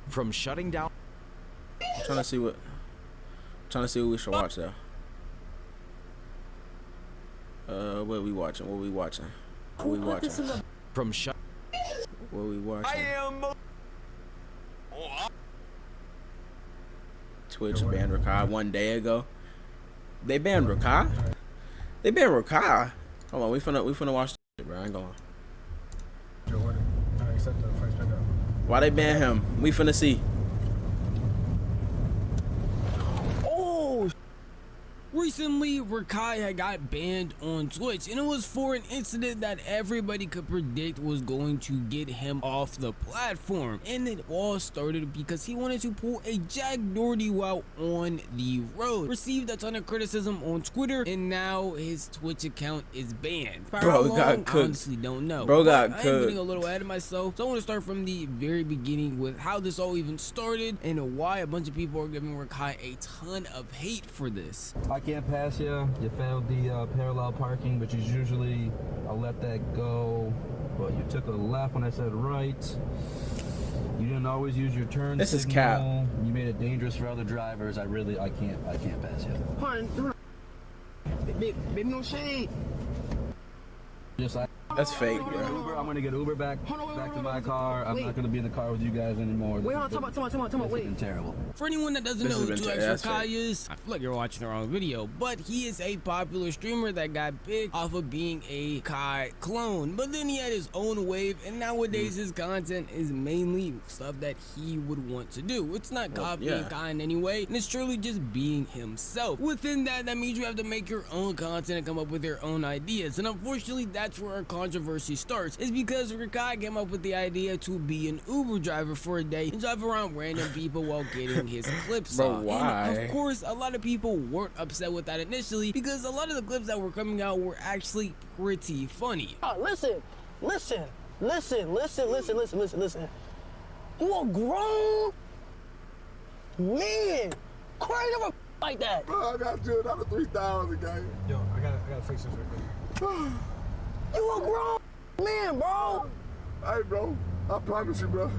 from shutting down. I'm trying to see what we should watch though. What are we watching? What are we watching? What are we watching? From shut. What are we watching? I am. Twitch banned Rakai 1 day ago. They banned Rakai? They banned Rakai? Hold on, we finna watch this shit, bro. I ain't going. Why they ban him? We finna see. Recently, Rakai had got banned on Twitch, and it was for an incident that everybody could predict was going to get him off the platform. And it all started because he wanted to pull a Jack Doherty while on the road. Received a ton of criticism on Twitter, and now his Twitch account is banned. For how long, got cooked. I honestly don't know. Bro got I am cooked. getting a little ahead of myself, so I want to start from the very beginning with how this all even started and why a bunch of people are giving Rakai a ton of hate for this. I can't pass you. You failed the parallel parking, but usually I'll let that go. But you took a left when I said right. You didn't always use your turn This is signal. cap. You made it dangerous for other drivers. I can't pass you. Hold on, baby, no shade. Just like That's fake, Uber, bro. I'm gonna get Uber back to my car. I'm not gonna be in the car with you guys anymore. Wait, hold on, come on, This has wait. been terrible. For anyone that doesn't This know has who been 2X that's Rakai fake. is, I feel like you're watching the wrong video, but he is a popular streamer that got big off of being a Kai clone. But then he had his own wave, and nowadays his content is mainly stuff that he would want to do. It's not copying Kai in any way, and it's truly just being himself. Within that means you have to make your own content and come up with your own ideas. And unfortunately, that's where our controversy starts. Is because Rakai came up with the idea to be an Uber driver for a day and drive around random people while getting his clips Bro, off. why? And of course, a lot of people weren't upset with that initially because a lot of the clips that were coming out were actually pretty funny. Oh, listen. You a grown man. Crying over like that. Bro, I got to do another 3,000, gang. Yo, I gotta fix this real quick. You a grown man, bro. Hey, bro, I promise you, bro.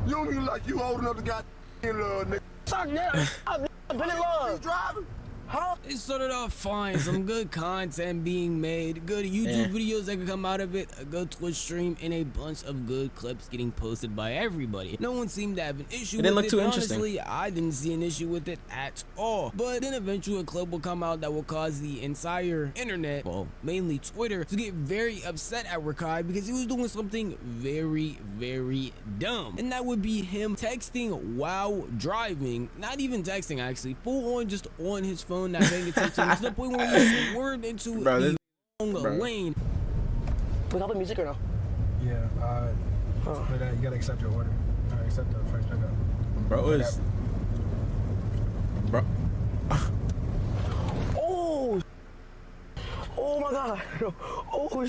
You don't even like you old enough to got in love, nigga. Suck that. I've been in You love. driving? Huh? It started off fine, some good content being made, good YouTube videos that could come out of it, a good Twitch stream, and a bunch of good clips getting posted by everybody. No one seemed to have an issue with didn't look it. too And interesting. honestly, I didn't see an issue with it at all. But then eventually a clip will come out that will cause the entire internet, well, mainly Twitter, to get very upset at Rakai because he was doing something very, very dumb. And that would be him texting while driving, not even texting actually, full on just on his phone, not paying attention. To the point where he swerved into the wrong lane. We got the music or no? Yeah, but you gotta accept your order. Accept the first pickup. Bro is. Bro. Oh my god. Oh,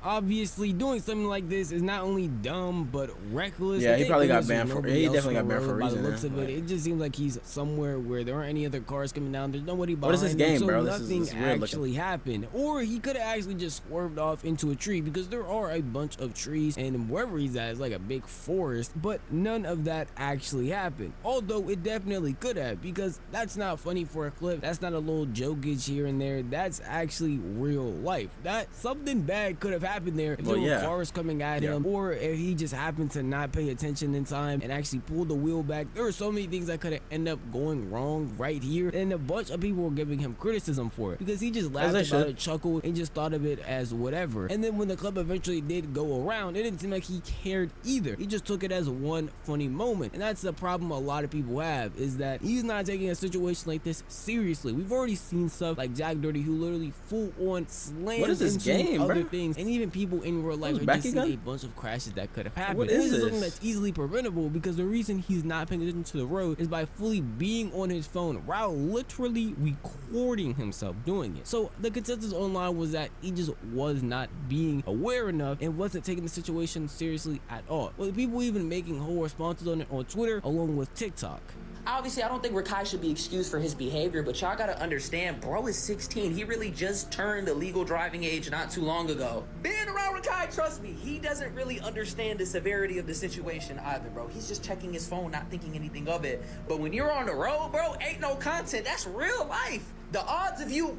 Obviously, doing something like this is not only dumb but reckless. Yeah, he Thank probably got goodness there's banned for. nobody He else definitely on got the banned for a road by reason. the looks of man. it. It just seems like he's somewhere where there aren't any other cars coming down. There's nobody behind What is this him, game, so bro? This is nothing weird actually happened. Or he could have actually just swerved off into a tree because there are a bunch of trees, and wherever he's at is like a big forest. But none of that actually happened. Although it definitely could have, because that's not funny for a clip. That's not a little jokage here and there. That's actually real life. That something bad could have happened there if there were cars coming at him, or if he just happened to not pay attention in time and actually pull the wheel back. There are so many things that could have ended up going wrong right here, and a bunch of people were giving him criticism for it because he just laughed about it, chuckled, and just thought of it as whatever. And then when the club eventually did go around, it didn't seem like he cared either. He just took it as one funny moment, and that's the problem a lot of people have, is that he's not taking a situation like this seriously. We've already seen stuff like Jack Doherty, who literally full on slams into other things, and even people in real life are just seeing a bunch of crashes that could have happened. What and is this is this? something that's easily preventable because the reason he's not paying attention to the road is by fully being on his phone while literally recording himself doing it. So the consensus online was that he just was not being aware enough and wasn't taking the situation seriously at all. With people even making whole responses on it on Twitter along with TikTok. obviously I don't think Rakai should be excused for his behavior, but y'all gotta understand, bro is 16. He really just turned the legal driving age not too long ago. Being around Rakai, trust me, he doesn't really understand the severity of the situation either, bro. He's just checking his phone, not thinking anything of it. But when you're on the road, bro, ain't no content. That's real life. The odds of you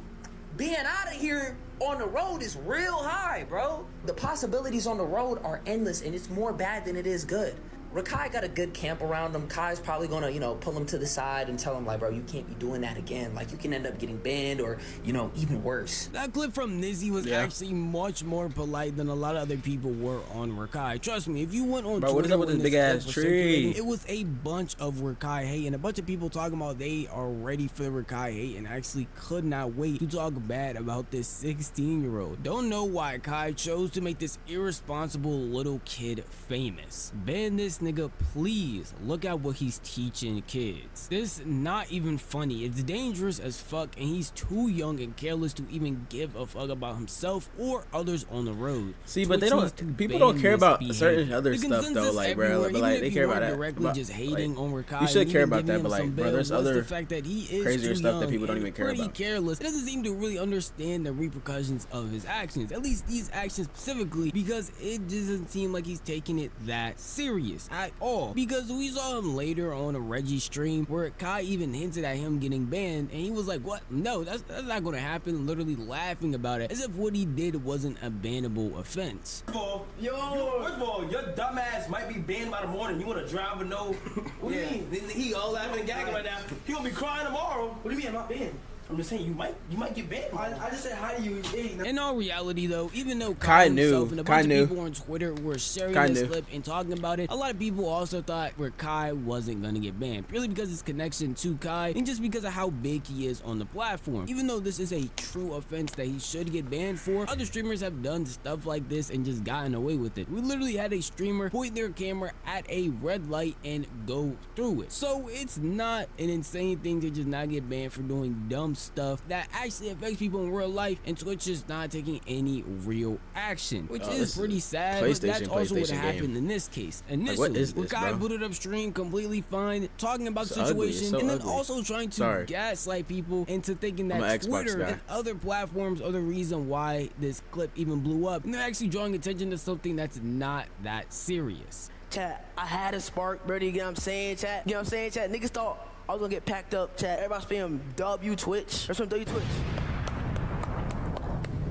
being out of here on the road is real high, bro. The possibilities on the road are endless, and it's more bad than it is good. Rakai got a good camp around him. Kai's probably gonna, you know, pull him to the side and tell him, like, bro, you can't be doing that again. Like, you can end up getting banned or, you know, even worse. That clip from Nizzy was actually much more polite than a lot of other people were on Rakai. Trust me, if you went on Twitter, what is up with this big ass tree? It was a bunch of Rakai hate and a bunch of people talking about they are ready for the Rakai hate and actually could not wait to talk bad about this 16-year-old. Don't know why Kai chose to make this irresponsible little kid famous. Ban this nigga, please. Look at what he's teaching kids. This not even funny. It's dangerous as fuck, and he's too young and careless to even give a fuck about himself or others on the road. See, but they don't. People don't care about certain other stuff though, like, bro. But like, they care about that. Directly just hating on Rakai. You should care about that, but like, bro, there's other the fact that he is crazier stuff that people don't even care pretty about. Careless. It doesn't seem to really understand the repercussions of his actions. At least these actions specifically, because it doesn't seem like he's taking it that serious at all. Because we saw him later on a Reggie stream where Kai even hinted at him getting banned, and he was like, "What? No, that's not gonna happen." Literally laughing about it, as if what he did wasn't a bannable offense. First of all, your dumbass might be banned by the morning. You want to drive with no? What do you mean? He all laughing and gagging right now. He gonna be crying tomorrow. What do you mean I'm not banned? I'm just saying you might get banned. I just said hi to you. In all reality, though, even though Kai himself and a bunch of people on Twitter were sharing this clip and talking about it, a lot of people also thought Rakai wasn't gonna get banned, purely because his connection to Kai and just because of how big he is on the platform. Even though this is a true offense that he should get banned for, other streamers have done stuff like this and just gotten away with it. We literally had a streamer point their camera at a red light and go through it. So it's not an insane thing to just not get banned for doing dumb stuff that actually affects people in real life, and Twitch is not taking any real action, which is pretty sad. But that's also what happened in this case. Initially, Rakai booted up stream completely fine, talking about the situation, and then also trying to gaslight people into thinking that Twitter and other platforms are the reason why this clip even blew up, and they're actually drawing attention to something that's not that serious. Chat, I had a spark, bro. You get what I'm saying, chat? You know what I'm saying, chat? Niggas thought I was gonna get packed up, chat. Everybody spamming W Twitch. There's some W Twitch.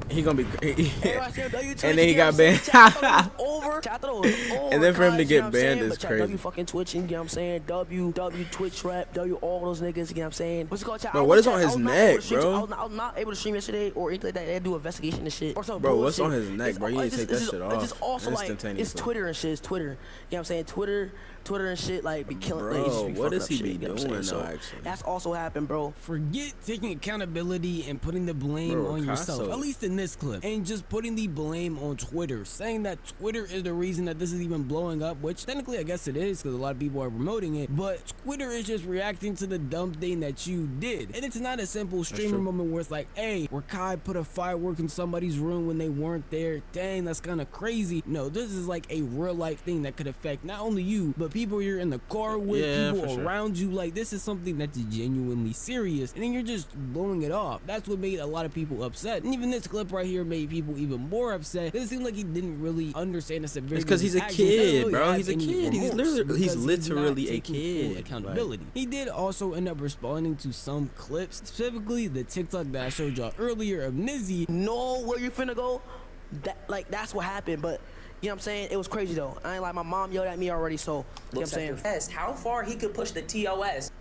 He gonna be and then he got banned. Over. And then for him to get banned is crazy. W fucking Twitching, you know what I'm saying? W Twitch rap, W all those niggas, you know what I'm saying? What's it called, chat? Bro, what is on his neck, bro? I was not able to stream yesterday or anything like that. They had to do investigation and shit. Or something. Bro, what's on his neck, bro? You need to take that shit off. It's just also like, it's Twitter and shit. It's Twitter. You know what I'm saying? Twitter and shit like be killing. Bro, what does he shit, be you know doing so though, actually? That's also happened, bro. Forget taking accountability and putting the blame on yourself, at least in this clip, and just putting the blame on Twitter, saying that Twitter is the reason that this is even blowing up, which technically I guess it is because a lot of people are promoting it, but Twitter is just reacting to the dumb thing that you did. And it's not a simple streamer moment where it's like, hey, Rakai put a firework in somebody's room when they weren't there. Dang, that's kind of crazy. No, this is like a real life thing that could affect not only you, but people you're in the car with, people around you. Like, this is something that's genuinely serious, and then you're just blowing it off. That's what made a lot of people upset. And even this clip right here made people even more upset. It seemed like he didn't really understand the severity. It's because he's a kid, bro. He's a kid. He's literally a kid. Accountability. He did also end up responding to some clips, specifically the TikTok that I showed y'all earlier of Nizzy. Know where you finna go? That's what happened, but you know what I'm saying? It was crazy though. I ain't like, my mom yelled at me already, so you know what I'm saying? How far he could push the TOS.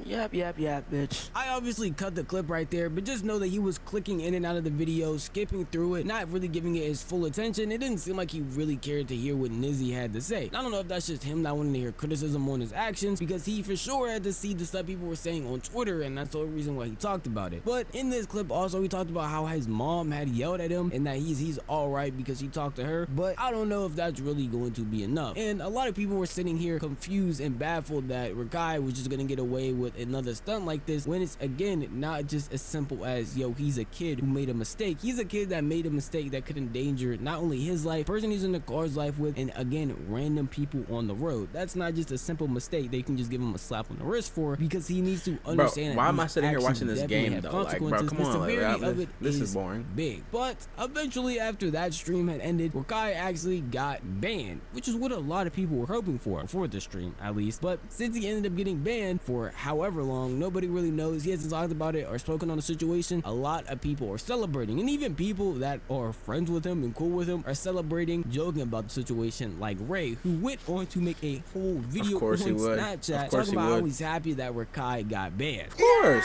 Yep, bitch. I obviously cut the clip right there, but just know that he was clicking in and out of the video, skipping through it, not really giving it his full attention. It didn't seem like he really cared to hear what Nizzy had to say. I don't know if that's just him not wanting to hear criticism on his actions, because he for sure had to see the stuff people were saying on Twitter, and that's the only reason why he talked about it. But in this clip also, he talked about how his mom had yelled at him and that he's alright because he talked to her, but I don't know if that's really going to be enough. And a lot of people were sitting here confused and baffled that Rakai was just gonna get away with with another stunt like this when it's, again, not just as simple as, yo, he's a kid who made a mistake. He's a kid that made a mistake that could endanger not only his life, person he's in the car's life with, and again, random people on the road. That's not just a simple mistake they can just give him a slap on the wrist for, because he needs to understand. Bro, why am I these sitting here actions watching this definitely game have though? Like, bro, consequences. come The on, like, severity of it this is boring. big. But eventually, after that stream had ended, Rakai actually got banned, which is what a lot of people were hoping for the stream at least. But since he ended up getting banned for however long, nobody really knows. He hasn't talked about it or spoken on the situation. A lot of people are celebrating, and even people that are friends with him and cool with him are celebrating, joking about the situation, like Ray, who went on to make a whole video on Snapchat talking about how he's happy that Rakai got banned. Of course.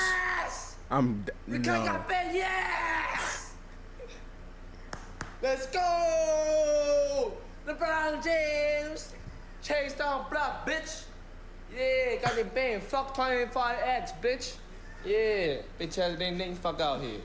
Rakai got banned, yes! Let's go! LeBron James! Chase down block, bitch! Yeah, got them banned. Fuck 25X, bitch! Yeah, bitch ass been nigga fuck out here.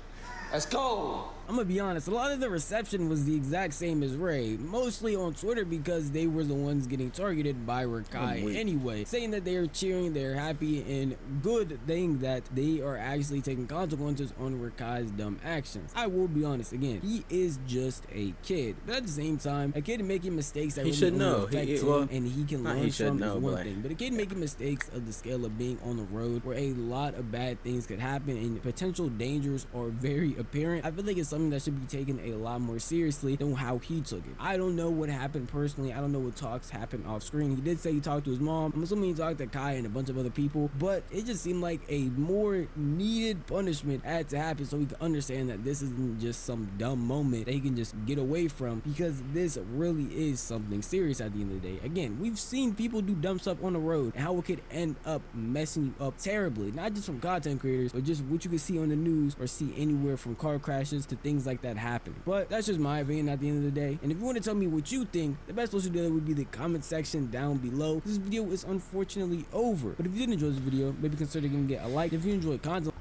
Let's go! I'm gonna be honest, a lot of the reception was the exact same as Ray, mostly on Twitter because they were the ones getting targeted by Rakai anyway, saying that they are cheering, they're happy, and good thing that they are actually taking consequences on Rakai's dumb actions. I will be honest, again, he is just a kid, but at the same time, a kid making mistakes that he really should only know affect him and he can learn from is one thing, but a kid making mistakes of the scale of being on the road where a lot of bad things could happen and potential dangers are very apparent, I feel like it's something that should be taken a lot more seriously than how he took it. I don't know what happened personally. I don't know what talks happened off screen. He did say he talked to his mom. I'm assuming he talked to Kai and a bunch of other people, but it just seemed like a more needed punishment had to happen so he could understand that this isn't just some dumb moment that he can just get away from, because this really is something serious at the end of the day. Again, we've seen people do dumb stuff on the road and how it could end up messing you up terribly, not just from content creators, but just what you can see on the news or see anywhere, from car crashes to things like that happening. But that's just my opinion at the end of the day, and if you want to tell me what you think, the best place to do that would be the comment section down below. This video is unfortunately over, but if you did enjoy this video, maybe consider giving it a like. If you enjoyed content,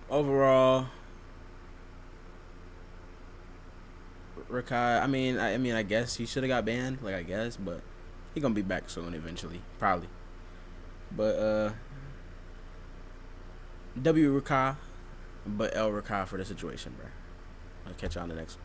overall, Rakai, I mean, I guess he should have got banned, like, I guess, but he gonna be back soon eventually, probably. But W Rakai, but L Rakai for the situation, bro. I'll catch y'all on the next one.